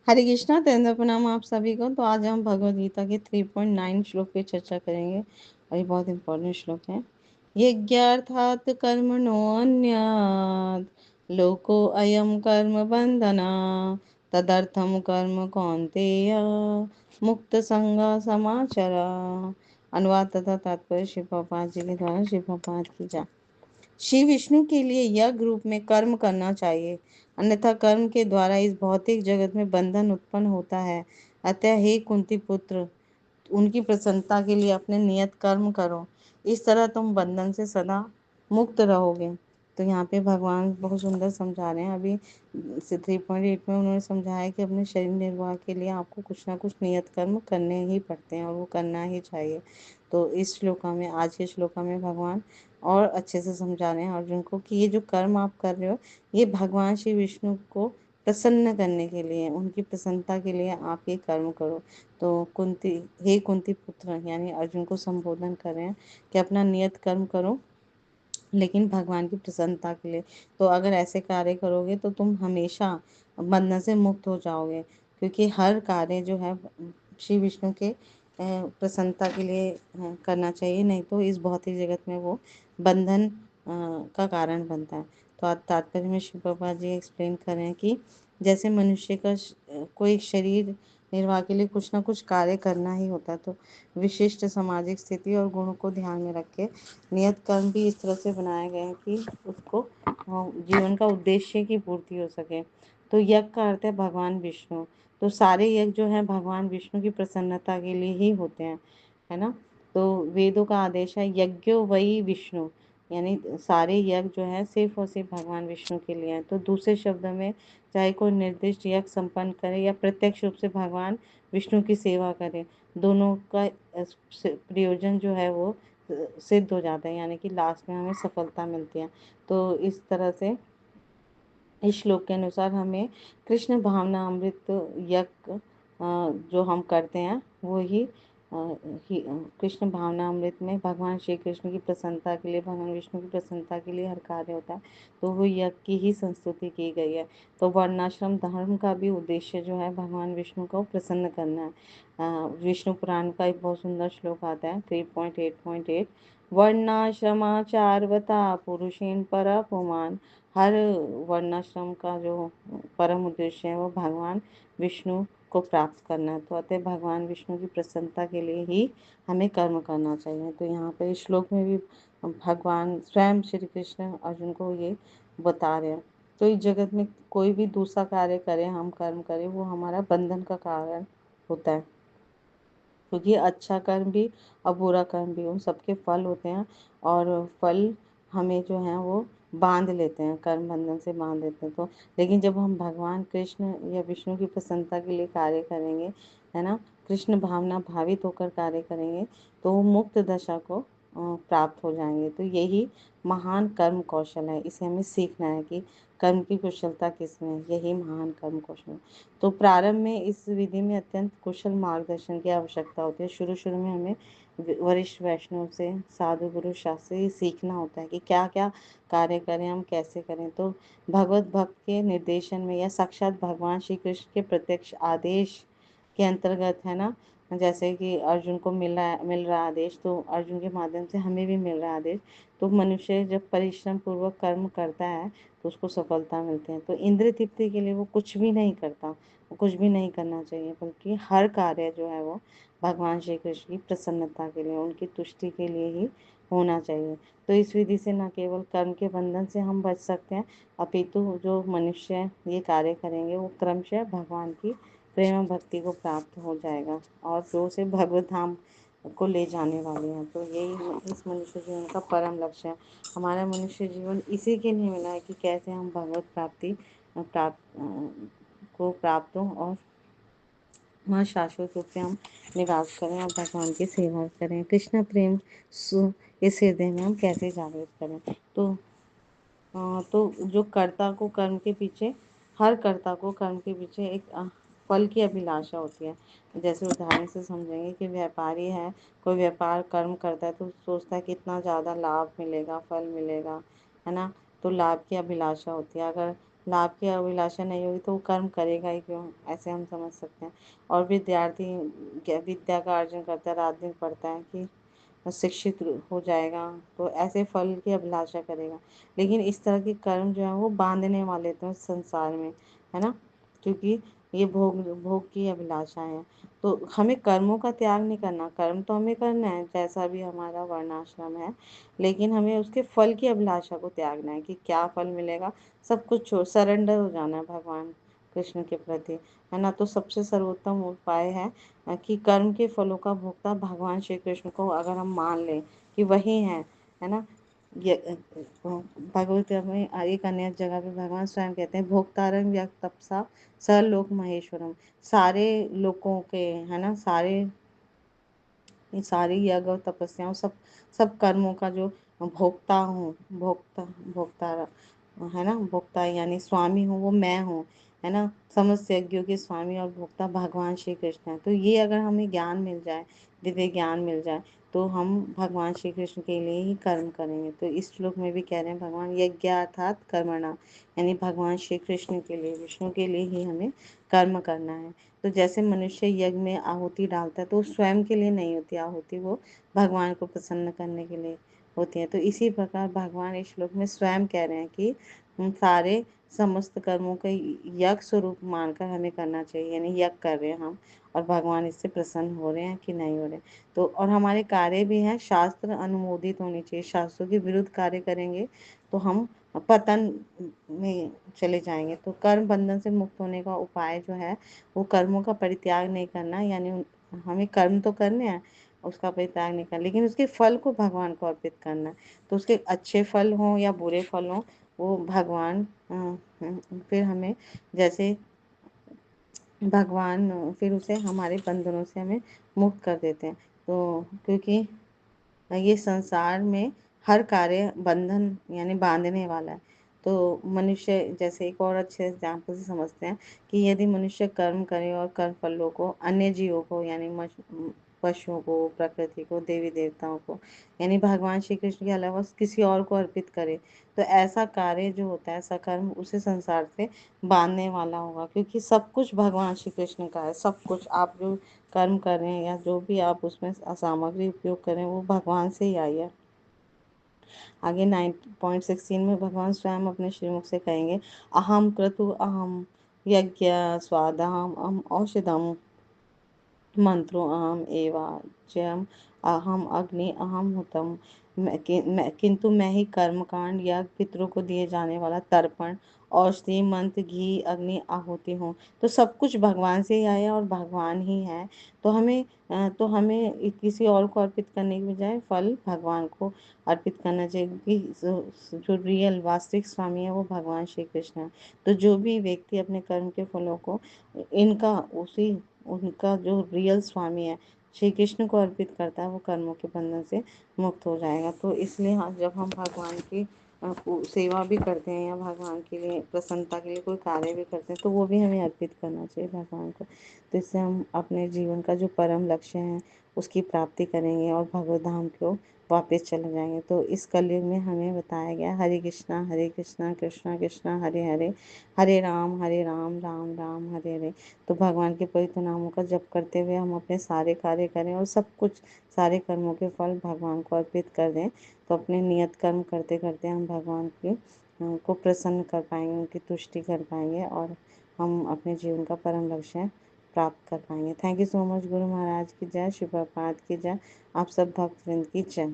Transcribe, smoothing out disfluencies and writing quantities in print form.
हरे कृष्णा, तेंद्र प्रणाम आप सभी को। तो आज हम भगवद गीता के 3.9 श्लोक पे चर्चा करेंगे और ये बहुत इंपॉर्टेंट श्लोक है। यज्ञार्थात् कर्मणोऽन्यात् लोको अयम कर्म बंधना तदर्थम कर्म कौन्तेय मुक्त संगा समाचर। अनुवाद तथा तात्पर्य श्री प्रभुपाद जी के द्वारा श्री प्रभुपाद की जा। श्री विष्णु के लिए यज्ञ रूप में कर्म करना चाहिए, अन्यथा कर्म के द्वारा इस भौतिक जगत में बंधन उत्पन्न होता है। अतः हे कुंती पुत्र, उनकी प्रसन्नता के लिए अपने नियत कर्म करो, इस तरह तुम बंधन से सदा मुक्त रहोगे। तो यहाँ पे भगवान बहुत सुंदर समझा रहे हैं। अभी 3.8 में उन्होंने समझाया कि अपने शरीर निर्वाह के लिए आपको कुछ ना कुछ नियत कर्म करने ही पड़ते हैं और वो करना ही चाहिए। तो इस श्लोका में, आज के श्लोका में भगवान और अच्छे से समझा रहे हैं अर्जुन को कि ये जो कर्म आप कर रहे हो, ये भगवान श्री विष्णु को प्रसन्न करने के लिए, उनकी प्रसन्नता के लिए आप ये कर्म करो। तो कुंती, हे कुंती पुत्र, यानी अर्जुन को संबोधन कर रहे हैं कि अपना नियत कर्म करो, लेकिन भगवान की प्रसन्नता के लिए। तो अगर ऐसे कार्य करोगे तो तुम हमेशा बंधन से मुक्त हो जाओगे, क्योंकि हर कार्य जो है श्री विष्णु के प्रसन्नता के लिए करना चाहिए, नहीं तो इस भौतिक जगत में वो बंधन का कारण बनता है। तो तात्पर्य में शिव बाबा जी एक्सप्लेन कर रहे हैं कि जैसे मनुष्य का कोई शरीर निर्वाह के लिए कुछ ना कुछ कार्य करना ही होता है, तो विशिष्ट सामाजिक स्थिति और गुणों को ध्यान में रख के नियत कर्म भी इस तरह से बनाए गए हैं कि उसको जीवन का उद्देश्य की पूर्ति हो सके। तो यज्ञ का अर्थ है भगवान विष्णु। तो सारे यज्ञ जो है भगवान विष्णु की प्रसन्नता के लिए ही होते हैं, है ना। तो वेदों का आदेश है यज्ञो वही विष्णु, यानी सारे यज्ञ जो है सिर्फ और सिर्फ भगवान विष्णु के लिए हैं। तो दूसरे शब्दों में, चाहे कोई निर्दिष्ट यज्ञ संपन्न करे या प्रत्यक्ष रूप से भगवान विष्णु की सेवा करे, दोनों का प्रयोजन जो है वो सिद्ध हो जाता है, यानी कि लास्ट में हमें सफलता मिलती है। तो इस तरह से इस श्लोक के अनुसार हमें कृष्ण भावना अमृत यज्ञ जो हम करते हैं वो ही कृष्ण भावना अमृत में भगवान श्री कृष्ण की प्रसन्नता के लिए, भगवान विष्णु की प्रसन्नता के लिए हर कार्य होता है। तो वो यज्ञ की ही संस्तुति की गई है। तो वर्णाश्रम धर्म का भी उद्देश्य जो है भगवान विष्णु को प्रसन्न करना है। विष्णु पुराण का एक बहुत सुंदर श्लोक आता है 3.8.8, वर्णाश्रमाचारवता पुरुषेण पर पुमान। हर वर्णाश्रम का जो परम उद्देश्य है वो भगवान विष्णु को प्राप्त करना है। तो अतः भगवान विष्णु की प्रसन्नता के लिए ही हमें कर्म करना चाहिए। तो यहाँ पे इस श्लोक में भी भगवान स्वयं श्री कृष्ण अर्जुन को ये बता रहे हैं। तो इस जगत में कोई भी दूसरा कार्य करें, हम कर्म करें, वो हमारा बंधन का कारण होता है, क्योंकि अच्छा कर्म भी और बुरा कर्म भी, उन सबके फल होते हैं और फल हमें जो है वो बांध लेते हैं, कर्म बंधन से बांध देते हैं। तो लेकिन जब हम भगवान कृष्ण या विष्णु की प्रसन्नता के लिए कार्य करेंगे, है ना, कृष्ण भावना भावित होकर कार्य करेंगे, तो वो मुक्त दशा को प्राप्त हो जाएंगे। तो यही महान कर्म कौशल है, इसे हमें सीखना है कि कर्म की कुशलता किसमें है, यही महान कर्म कौशल है। तो प्रारंभ में इस विधि में अत्यंत कुशल मार्गदर्शन की आवश्यकता होती है। शुरू में हमें वरिष्ठ वैष्णव से, साधु गुरु शास्त्र से सीखना होता है कि क्या क्या कार्य करें, हम कैसे करें। तो भगवत भक्त के निर्देशन में या साक्षात भगवान श्री कृष्ण के प्रत्यक्ष आदेश के अंतर्गत, है ना, जैसे कि अर्जुन को मिल रहा आदेश, तो अर्जुन के माध्यम से हमें भी मिल रहा आदेश। तो मनुष्य जब परिश्रम पूर्वक कर्म करता है तो उसको सफलता मिलती है। तो इंद्र तृप्ति के लिए वो कुछ भी नहीं करता, वो कुछ भी नहीं करना चाहिए, बल्कि हर कार्य जो है वो भगवान श्री कृष्ण की प्रसन्नता के लिए, उनकी तुष्टि के लिए ही होना चाहिए। तो इस विधि से न केवल कर्म के बंधन से हम बच सकते हैं, अपितु जो मनुष्य ये कार्य करेंगे वो क्रमशः भगवान की प्रेम भक्ति को प्राप्त हो जाएगा और जो उसे भगवत धाम को ले जाने वाले हैं। तो यही इस मनुष्य जीवन का परम लक्ष्य है। हमारा मनुष्य जीवन इसी के लिए मिला है कि कैसे हम भगवत प्राप्ति को प्राप्त हों और वहाँ शाश्वत रूप से हम निवास करें और भगवान की सेवा करें। कृष्ण प्रेम इस हृदय में हम कैसे जागृत करें। तो जो कर्ता को कर्म के पीछे, हर कर्ता को कर्म के पीछे एक फल की अभिलाषा होती है। जैसे उदाहरण से समझेंगे कि व्यापारी है, कोई व्यापार कर्म करता है तो सोचता है कितना ज़्यादा लाभ मिलेगा, फल मिलेगा, है ना। तो लाभ की अभिलाषा होती है। अगर लाभ की अभिलाषा नहीं होगी तो वो कर्म करेगा ही क्यों, ऐसे हम समझ सकते हैं। और विद्यार्थी विद्या का अर्जन करता है, रात दिन पढ़ता है कि शिक्षित हो जाएगा, तो ऐसे फल की अभिलाषा करेगा। लेकिन इस तरह के कर्म जो है वो बांधने वाले तो संसार में, है ना, क्योंकि ये भोग भोग की अभिलाषा है। तो हमें कर्मों का त्याग नहीं करना, कर्म तो हमें करना है जैसा भी हमारा वर्णाश्रम है, लेकिन हमें उसके फल की अभिलाषा को त्यागना है कि क्या फल मिलेगा, सब कुछ छोड़ सरेंडर हो जाना है भगवान कृष्ण के प्रति, है ना। तो सबसे सर्वोत्तम उपाय है कि कर्म के फलों का भोक्ता भगवान श्री कृष्ण को अगर हम मान लें कि वही है ना। ये भगवत गीता में एक अन्य जगह पे भगवान स्वयं कहते हैं, भोक्तारं व्यक्त तपसा स लोक महेश्वरम, सारे लोगों के, है ना, सारे ये सारी यज्ञ और तपस्याओं सब सब कर्मों का जो भोक्ता हूँ, भोक्ता है ना, भोक्ता यानी स्वामी हूँ, वो मैं हूँ, है ना। समस्त यज्ञों के स्वामी और भोक्ता भगवान श्री कृष्ण है। तो ये अगर हमें ज्ञान मिल जाए, दिव्य ज्ञान मिल जाए, तो हम भगवान श्री कृष्ण के लिए ही कर्म करेंगे। तो इस श्लोक में भी कह रहे हैं भगवान, यज्ञ अर्थात कर्मणा, यानी भगवान श्री कृष्ण के लिए, विष्णु के लिए ही हमें कर्म करना है। तो जैसे मनुष्य यज्ञ में आहुति डालता है तो स्वयं के लिए नहीं होती आहुति, वो भगवान को प्रसन्न करने के लिए होती है। तो इसी प्रकार भगवान इस श्लोक में स्वयं कह रहे हैं कि हम सारे समस्त कर्मों का यज्ञ स्वरूप मानकर हमें करना चाहिए, यानी यज्ञ कर रहे हैं हम, और भगवान इससे प्रसन्न हो रहे हैं कि नहीं हो रहे। तो और हमारे कार्य भी हैं शास्त्र अनुमोदित होने चाहिए, शास्त्रों के विरुद्ध कार्य करेंगे तो हम पतन में चले जाएंगे। तो कर्म बंधन से मुक्त होने का उपाय जो है वो कर्मों का परित्याग नहीं करना, यानी हमें कर्म तो करने हैं, उसका परित्याग नहीं करना, लेकिन उसके फल को भगवान को अर्पित करना है। तो उसके अच्छे फल हों या बुरे फल हों, वो भगवान फिर हमें जैसे भगवान फिर उसे हमारे बंधनों से हमें मुक्त कर देते हैं। तो क्योंकि ये संसार में हर कार्य बंधन यानी बांधने वाला है। तो मनुष्य जैसे एक और अच्छे एग्जाम्पल से समझते हैं कि यदि मनुष्य कर्म करे और कर्म फलों को अन्य जीवों को यानी पशुओं को, प्रकृति को, देवी देवताओं को, यानी भगवान श्री कृष्ण के अलावा किसी और को अर्पित करे, तो ऐसा कार्य जो होता है, ऐसा कर्म उसे संसार से बांधने वाला होगा। क्योंकि सब कुछ भगवान श्री कृष्ण का है, सब कुछ आप जो कर्म कर रहे हैं या जो भी आप उसमें सामग्री उपयोग करें वो भगवान से ही आई है। आगे 9.16 में भगवान स्वयं अपने श्रीमुख से कहेंगे, अहम क्रतु अहम यज्ञ स्वादहम अहम औषधम मंत्रो अहम एवाच्यम अहम अग्नि अहम हुतम। किंतु मैं ही कर्मकांड या पितरों को दिए जाने वाला तर्पण, औषधि, मंत्र, घी, अग्नि, आहुति हूँ। तो सब कुछ भगवान से ही आया और भगवान ही है। तो हमें किसी और को अर्पित करने की बजाय फल भगवान को अर्पित करना चाहिए, क्योंकि जो रियल वास्तविक स्वामी है वो भगवान श्री कृष्ण है। तो जो भी व्यक्ति अपने कर्म के फलों को इनका उसी उनका जो रियल स्वामी है श्री कृष्ण को अर्पित करता है, वो कर्मों के बंधन से मुक्त हो जाएगा। तो इसलिए जब हम भगवान की सेवा भी करते हैं या भगवान के लिए प्रसन्नता के लिए कोई कार्य भी करते हैं, तो वो भी हमें अर्पित करना चाहिए भगवान को। तो इससे हम अपने जीवन का जो परम लक्ष्य है उसकी प्राप्ति करेंगे और भगवत धाम को वापस चले जाएंगे। तो इस कलयुग में हमें बताया गया, हरे कृष्णा कृष्णा कृष्णा हरे हरे, हरे राम राम राम हरे हरे। तो भगवान के पवित्र नामों का जप करते हुए हम अपने सारे कार्य करें और सब कुछ सारे कर्मों के फल भगवान को अर्पित कर दें। तो अपने नियत कर्म करते करते हम भगवान के को प्रसन्न कर पाएंगे, उनकी तुष्टि कर पाएंगे और हम अपने जीवन का परम लक्ष्य प्राप्त कर पाएंगे। Thank you so much. Guru Maharaj की जय, शिव प्रभात की जय, आप सब भक्तवृंद की जय।